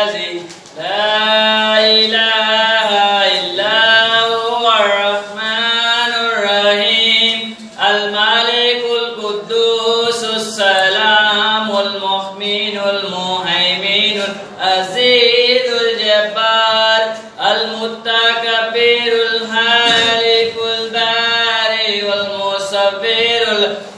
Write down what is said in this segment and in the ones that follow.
الذي لا إله إلا هو الرحمن الرحيم الملك القدوس السلام المؤمن المهيمن العزيز الجبار المتكبر الخالق البارئ والمصور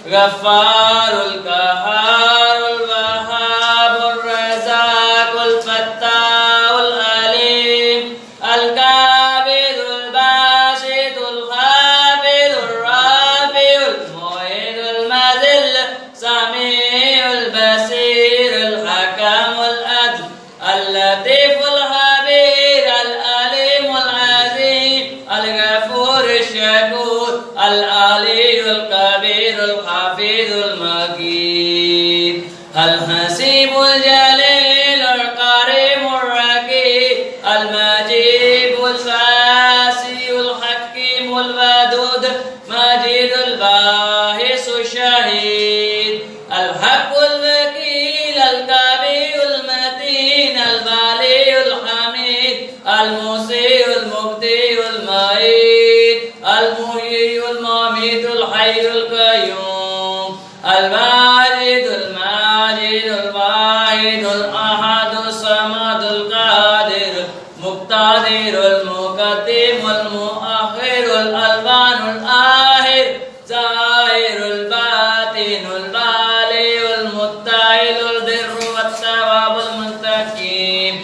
الغفار القهار الوهاب الرزاق الفتاح العليم القابض الباسط الخافض الرافع المعيد المذل السميع البصير الحكم العدل اللطيف الخبير العليم العظيم الغفور الشكور العلي الكبير الحفيظ المجيد الحسيب الجليل الكريم الرقيب المجيب الفاسي الحكيم الودود مجيد الباحث الشهيد الحق الوكيل الكبير المتين البلي الحميد المسيء المبدي المعيد المحيي المميت الحي القيوم الواحد الماجد الواحد الأحد الصمد القادر المقتدر المقدم المؤخر الألبان الآخر ظاهر الباطن البالي المتعال البر والثواب المستقيم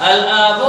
الأب